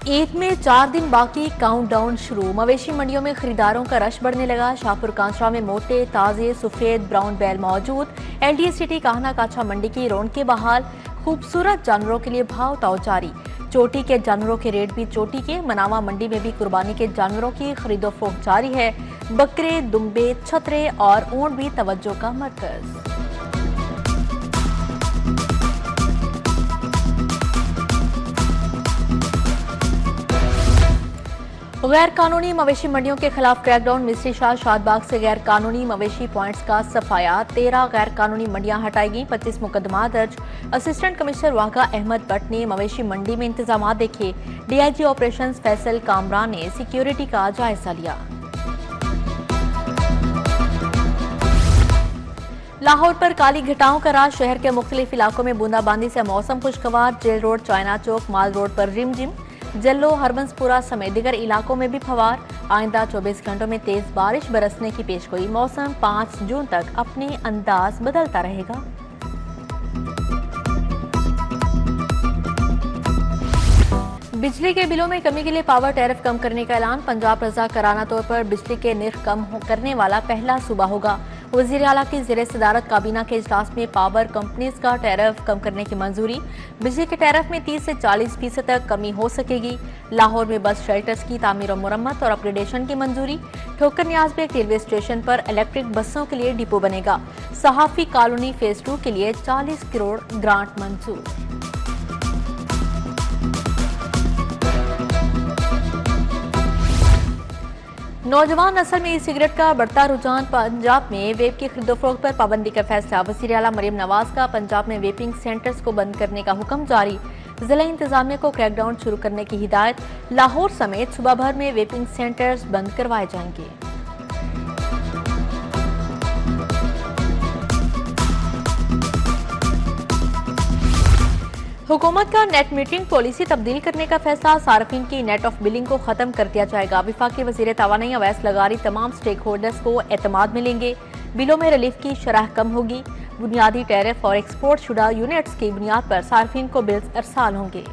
ईद में 4 दिन बाकी, काउंटडाउन शुरू। मवेशी मंडियों में खरीदारों का रश बढ़ने लगा। शाहपुर कांचरा में मोटे, ताजे, सफेद, ब्राउन बैल मौजूद। एलडीए सिटी काहना काछा मंडी की रौनकें बहाल। खूबसूरत जानवरों के लिए भाव ताव जारी। चोटी के जानवरों के रेट भी चोटी के। मनावा मंडी में भी कुर्बानी के जानवरों की खरीदोफरोख्त जारी है। बकरे, दुम्बे, छतरे और ऊंट भी तवज्जो का मरकज। गैर कानूनी मवेशी मंडियों के खिलाफ क्रैकडाउन। मिस्त्री शाह शादबाग से गैर कानूनी मवेशी पॉइंट्स का सफाया। 13 गैर कानूनी मंडियां हटाई गई। 25 मुकदमा दर्ज। असिस्टेंट कमिश्नर वाघा अहमद भट्ट ने मवेशी मंडी में इंतजाम देखे। डीआईजी ऑपरेशंस फैसल कामरान ने सिक्योरिटी का जायजा लिया। लाहौर पर काली घटाओं का राज। शहर के मुख्तलिफ इलाकों में बूंदाबांदी से मौसम खुशगवार। जेल रोड, चाइना चौक, माल रोड पर रिमझिम। जल्लो, हरबंसपुरा समेत दीगर इलाकों में भी फवार। आइंदा 24 घंटों में तेज बारिश बरसने की पेशगोई। मौसम 5 जून तक अपने अंदाज बदलता रहेगा। बिजली के बिलों में कमी के लिए पावर टैरिफ कम करने का ऐलान। पंजाब रज़ाकाराना तौर पर बिजली के निर्ख कम करने वाला पहला सूबा होगा। वज़ीर आला की ज़ेर सदारत काबीना के इजलास में पावर कंपनीज का टैरिफ कम करने की मंजूरी। बिजली के टैरिफ में 30 से 40% तक कमी हो सकेगी। लाहौर में बस शेल्टर्स की तामीर और मुरम्मत और अपग्रेडेशन की मंजूरी। ठोकर न्याज बेग रेलवे स्टेशन पर इलेक्ट्रिक बसों के लिए डिपो बनेगा। सहाफी कॉलोनी फेज 2 के लिए 40 करोड़ ग्रांट मंजूर। नौजवान नस्ल में ई सिगरेट का बढ़ता रुझान। पंजाब में वेप की खरीदोफरोख्त पर पाबंदी का फैसला। वज़ीर आला मरियम नवाज का पंजाब में वेपिंग सेंटर्स को बंद करने का हुक्म जारी। जिला इंतजामिया को क्रैकडाउन शुरू करने की हिदायत। लाहौर समेत सूबा भर में वेपिंग सेंटर्स बंद करवाए जाएंगे। हुकूमत का नेट मीटरिंग पॉलिसी तब्दील करने का फैसला। सार्फिन की नेट ऑफ बिलिंग को खत्म कर दिया जाएगा। विफाकी वज़ीर तवानाई अवैस लगारी तमाम स्टेक होल्डर्स को एतमाद मिलेंगे। बिलों में रिलीफ की शरह कम होगी। बुनियादी टैरिफ और एक्सपोर्ट शुदा यूनिट्स की बुनियाद पर सार्फिन को बिल्स अरसाल होंगे।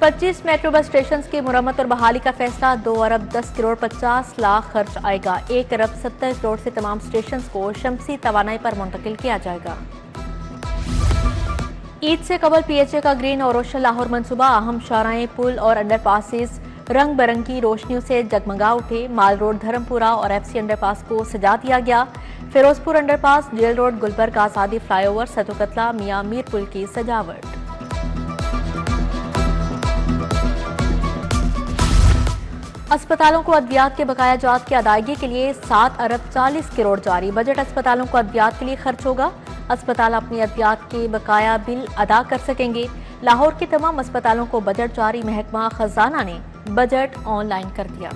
पच्चीस मेट्रो बस स्टेशन की मुरम्मत और बहाली का फैसला। 2 अरब 10 करोड़ 50 लाख खर्च आएगा। 1 अरब 70 करोड़ से तमाम स्टेशन को शमसी तवानाई पर मुंतकिल किया जाएगा। ईद से कबल पीएचए का ग्रीन और रोशन लाहौर मंसूबा। अहम शाहराहें, पुल और अंडरपासेस रंग बिरंगी रोशनियों से जगमगा उठे। माल रोड, धर्मपुरा और एफसी अंडरपास को सजा दिया गया। Ferozepur underpass, jail road, Gulberg Azadi flyover, सतुकतला, मियां मीर पुल की सजावट। अस्पतालों को अद्वियात के बकाया जात की अदायगी के लिए 7 अरब 40 करोड़ जारी। बजट अस्पतालों को अद्वियात के लिए खर्च होगा। अस्पताल अपनी अद्वियात के बकाया बिल अदा कर सकेंगे। लाहौर के तमाम अस्पतालों को बजट जारी। महकमा खजाना ने बजट ऑनलाइन कर दिया।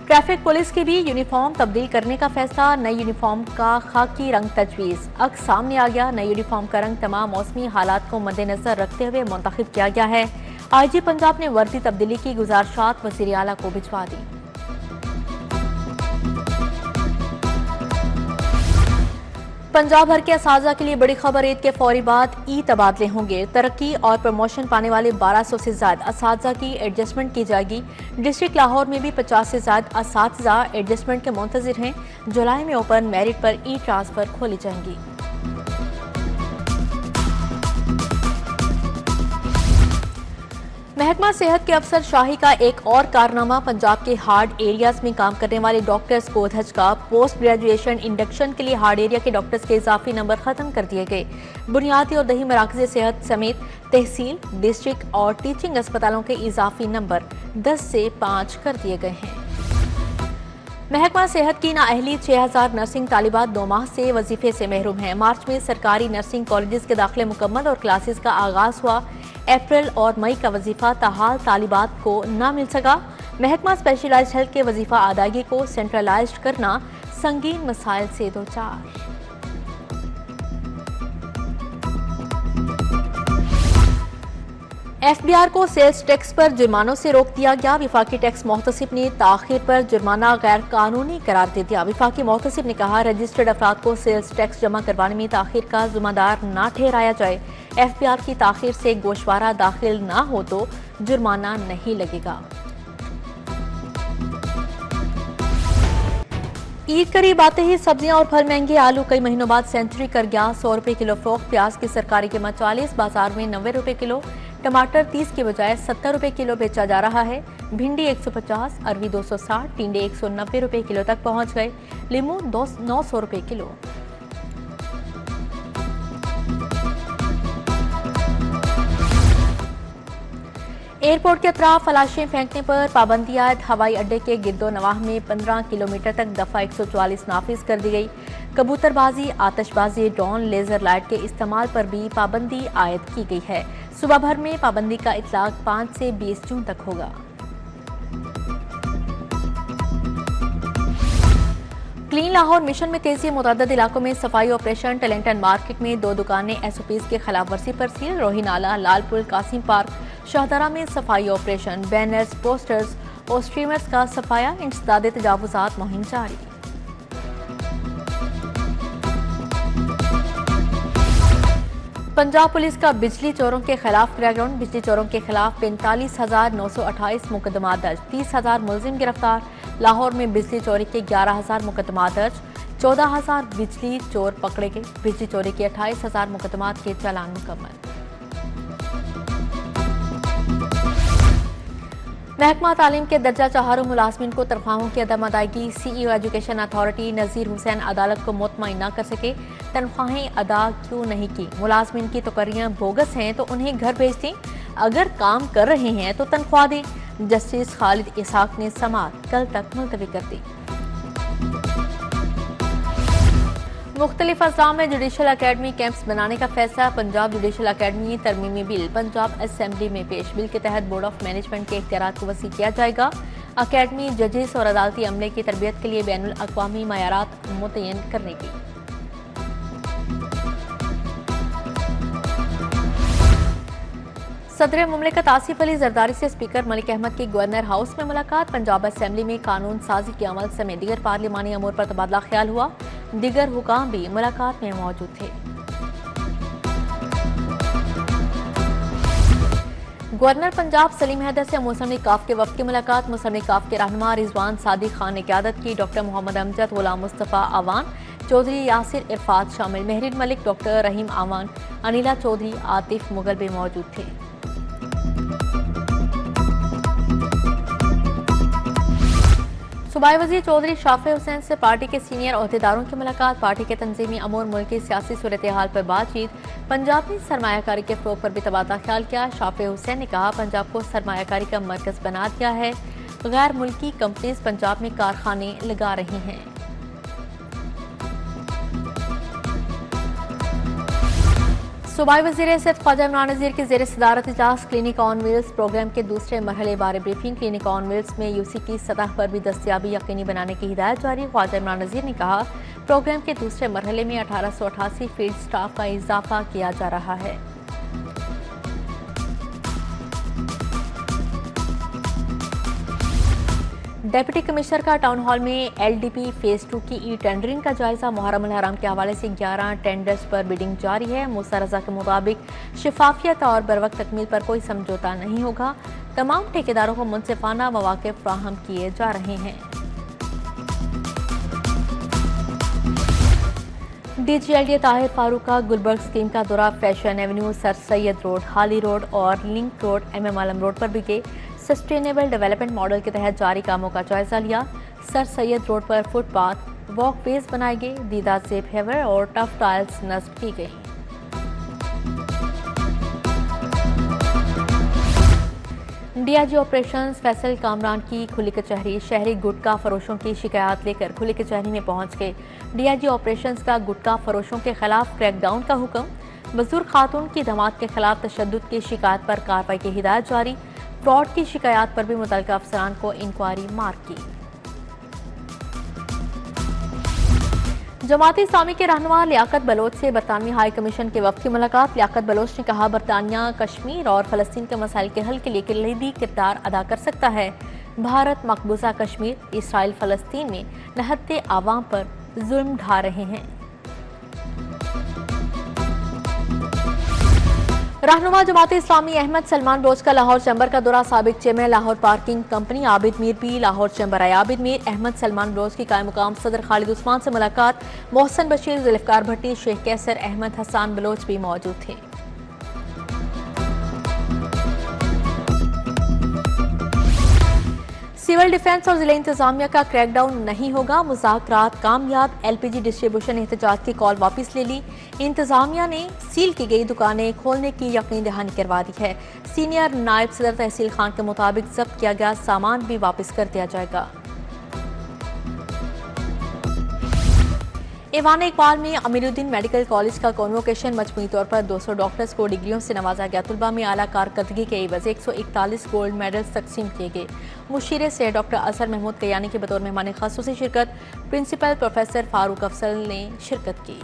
ट्रैफिक पुलिस की भी यूनिफॉर्म तब्दील करने का फैसला। नई यूनिफॉर्म का खाकी रंग तजवीज़। अक्स सामने आ गया। नई यूनिफॉर्म का रंग तमाम मौसमी हालात को मद्देनजर रखते हुए मुंतखब किया गया है। आईजी पंजाब ने वर्दी तब्दीली की गुजारिशात वज़ीर आला को भिजवा दी। पंजाब भर के असातिज़ा के लिए बड़ी खबर। ईद के फौरी बाद ई तबादले होंगे। तरक्की और प्रमोशन पाने वाले 1200 से ज्यादा असातिज़ा की एडजस्टमेंट की जाएगी। डिस्ट्रिक्ट लाहौर में भी 50 से ज्यादा असातिज़ा एडजस्टमेंट के मुंतज़िर हैं। जुलाई में ओपन मेरिट पर ई ट्रांसफर खोली जाएंगी। महकमा सेहत के अफसर शाही का एक और कारनामा। पंजाब के हार्ड एरियाज में काम करने वाले डॉक्टर्स को धचका। पोस्ट ग्रेजुएशन इंडक्शन के लिए हार्ड एरिया के डॉक्टर्स के इजाफी नंबर खत्म कर दिए गए। बुनियादी और दही मराकज़ सेहत समेत तहसील, डिस्ट्रिक्ट और टीचिंग अस्पतालों के इजाफी नंबर 10 से 5 कर दिए गए हैं। महकमा सेहत की नाअहली 6000 नर्सिंग तालिबात 2 माह से वजीफे से महरूम हैं। मार्च में सरकारी नर्सिंग कॉलेजेस के दाखिले मुकम्मल और क्लासेस का आगाज हुआ। अप्रैल और मई का वजीफा ताहाल तालिबात को न मिल सका। महकमा स्पेशलाइज्ड हेल्थ के वजीफा अदायगी को सेंट्रलाइज्ड करना संगीन मसाइल से दो चार। एफबीआर को सेल्स टैक्स पर जुर्मानों से रोक दिया गया। विफाकी टैक्स मोहतसिब ने ताखिर पर जुर्माना गैर कानूनी करार दे दिया। विफाकी मोहतसिब ने कहा, रजिस्टर्ड अफराद को सेल्स टैक्स जमा करवाने में ताखिर का जिम्मेदार न ठहराया जाए। एफबीआर की ताखिर से गोशवारा दाखिल न हो तो जुर्माना नहीं लगेगा। ईद करीब आते ही सब्जियां और फल महंगे। आलू कई महीनों बाद सेंचुरी कर गया, 100 रुपए किलो फरोख्त। प्याज की सरकारी कीमत 40, बाजार में 90 रुपए किलो। टमाटर 30 के बजाय 70 रुपए किलो बेचा जा रहा है। भिंडी 150, अरवी 260, टिंडे 190 रुपए किलो तक पहुंच गए। लीमू 900 रुपए किलो। एयरपोर्ट के अतराफ फलाशें फेंकने पर पाबंदी आयद। हवाई अड्डे के गिरदो नवाह में 15 किलोमीटर तक दफा 144 नाफिज कर दी गई। कबूतरबाजी, आतशबाजी, ड्रोन, लेजर लाइट के इस्तेमाल पर भी पाबंदी आयद की गई है। सुबह भर में पाबंदी का इतलाक 5 से 20 जून तक होगा। क्लीन लाहौर मिशन में तेजी। मुतअद्दिद इलाकों में सफाई ऑपरेशन। टैलेंटन मार्केट में 2 दुकानें एसओपीज के खिलाफ वर्जी पर सील। रोही नाला, लालपुर, कासिम पार्क, शाहदरा में सफाई ऑपरेशन। बैनर्स, पोस्टर्स और स्ट्रीमर्स का सफाया। इंसदाद तजावुजात मुहिम जारी। पंजाब पुलिस का बिजली चोरों के खिलाफ क्रैकडाउन। बिजली चोरों के खिलाफ 45,928 मुकदमा दर्ज। 30,000 मुलजिम गिरफ्तार। लाहौर में बिजली चोरी के 11,000 मुकदमा दर्ज। 14,000 बिजली चोर पकड़े गए। बिजली चोरी के 28,000 मुकदमा के चालान मुकम्मल। महकमा तालीम के दर्जा चाहारों मुलाजमीन को तनख्वाहों की अदम अदायगी। सीईओ एजुकेशन अथॉरिटी नज़ीर हुसैन अदालत को मुतमईन न कर सके। तनख्वाहें अदा क्यों नहीं की? मुलाजमीन की तकर्रियां बोगस हैं तो उन्हें घर भेज दें। अगर काम कर रहे हैं तो तनख्वाह दें। जस्टिस खालिद इसहाक ने समाअत कल तक मुलतवी कर दी। मुख्तलिफ अजला में जुडिशल अकेडमी कैंप्स बनाने का फैसला। पंजाब जुडिशल अकेडमी तरमीमी बिल पंजाब असेंबली में पेश। बिल के तहत बोर्ड ऑफ मैनेजमेंट के इख्तियारात को वसी किया जाएगा। अकेडमी जजेस और अदालती अमले की तरबियत के लिए बैनुल अक़वामी मयारात मुतय्यन करने की। सदर मुमलिकत आसिफ अली जरदारी से स्पीकर मलिक अहमद की गवर्नर हाउस में मुलाकात। पंजाब असेंबली में कानून साजी के अमल समेत दीगर पार्लिमानी अमूर पर तबादला ख्याल हुआ। दीगर हुकाम भी मुलाकात में मौजूद थे। गवर्नर पंजाब सलीम हैदर से मुसन्निफ काफ के वफ्द की मुलाकात। मुसन्निफ काफ के रहनुमा रिजवान सादिक खान ने क़यादत की। डॉक्टर मोहम्मद अमजद, गुलाम मुस्तफ़ा आवान, चौधरी यासिर इरफात शामिल। महरीन मलिक, डॉक्टर रहीम आवान, अनिला चौधरी, आतिफ मुगल भी मौजूद थे। सूबाई वज़ीर चौधरी शाफे हुसैन से पार्टी के सीनियर ओहदेदारों की मुलाकात। पार्टी के तंजीमी अमूर, मुल्क की सियासी सूरत हाल पर बातचीत। पंजाब ने सरमायाकारी के फ़रोग़ पर भी तबादला ख्याल किया। शाफे हुसैन ने कहा, पंजाब को सरमायाकारी का मरकज़ बना दिया है। गैर मुल्की कंपनीज पंजाब में कारखाने लगा रही हैं। सूबाई वज़ीर सेहत ख्वाजा इमरान नज़ीर की ज़ेर सदारत इजलास। क्लिनिक ऑन व्हील्स प्रोग्राम के दूसरे मरहले बारे ब्रीफिंग। क्लिनिक ऑन व्हील्स में यूसी की सतह पर भी दस्तयाबी यकीनी बनाने की हिदायत जारी। ख्वाजा इमरान नज़ीर ने कहा, प्रोग्राम के दूसरे मरहले में 1888 फील्ड स्टाफ का इजाफा किया जा रहा है। डिप्टी कमिश्नर का टाउन हॉल में एलडीपी फेज 2 की ई टेंडरिंग का जायजा। मुहर्रम अल हराम के हवाले से 11 टेंडर्स पर बिडिंग जारी है। मूसा रजा के मुताबिक शफाफियत और बरवक्त तकमील पर कोई समझौता नहीं होगा। तमाम ठेकेदारों को मुनसिफाना मौके फ्राहम किए जा रहे हैं। डीजीएलडी ताहिर फारूक का गुलबर्ग स्कीम का दौरा। Fashion Avenue, sir Syed road, हाली रोड और लिंक रोड, एमएम आलम रोड पर भी गए। सस्टेनेबल डेवलपमेंट मॉडल के तहत जारी कामों का जायजा लिया। सर सैयद रोड पर फुटपाथ, वॉकवेज बनाए गए। दीदा से फेवर और टफ टाइल्स नस्ब की गई। डीआईजी ऑपरेशंस फैसल कामरान की खुली कचहरी। शहरी गुटखा फरोशों की शिकायत लेकर खुली कचहरी में पहुंच गए। डीआईजी ऑपरेशंस का गुटखा फरोशों के खिलाफ क्रैकडाउन का हुक्म। बुजुर्ग खातून की धमात के खिलाफ तशद्दुद की शिकायत पर कार्रवाई की हिदायत जारी। फ्रॉड की शिकायत पर भी मुतल्लिका अफसरान को इंक्वायरी मार्क की। जमात इस्लामी के रहनुमा लियाकत बलोच से बरतानवी हाई कमीशन के वफद की मुलाकात। लियाकत बलोच ने कहा, बरतानिया कश्मीर और फलस्तीन के मसाइल के हल के लिए कलीदी किरदार अदा कर सकता है। भारत मकबूजा कश्मीर, इसराइल फलस्तीन में नहत्ते आवाम पर जुल्म ढा रहे हैं। रहनुमा जमात इस्लामी अहमद सलमान बलोच का लाहौर चैम्बर का दौरा। साबिक chairman Lahore parking company Abid Mir भी लाहौर चैम्बर आए। आबिद मीर अहमद सलमान बलोच की कायम मुकाम सदर खालिद उस्मान से मुलाकात। मोहसन बशीर, जुल्फकार भट्टी, शेख कैसर अहमद हसान बलोच भी मौजूद थे। सिविल डिफेंस और जिला इंतजामिया का क्रैकडाउन नहीं होगा, मुज़ाकरात कामयाब। LPG डिस्ट्रीब्यूशन एहतजाज की कॉल वापस ले ली। इंतजामिया ने सील की गई दुकानें खोलने की यकीन दहानी करवा दी है। सीनियर नायब सदर तहसील खान के मुताबिक जब्त किया गया सामान भी वापस कर दिया जाएगा। ईवान इकबाल में अमीरुद्दीन मेडिकल कॉलेज का कॉन्वोकेशन। मजमूई तौर पर 200 डॉक्टर्स को डिग्रियों से नवाजा गया। तुलबा में आला कारकर्दगी के एवज 141 गोल्ड मेडल्स तकसीम किए गए। मुशीर से डॉक्टर असर महमूद कयानी के बतौर मेहमान खासूसी शिरकत। प्रिंसिपल प्रोफेसर फारूक अफसल ने शिरकत की।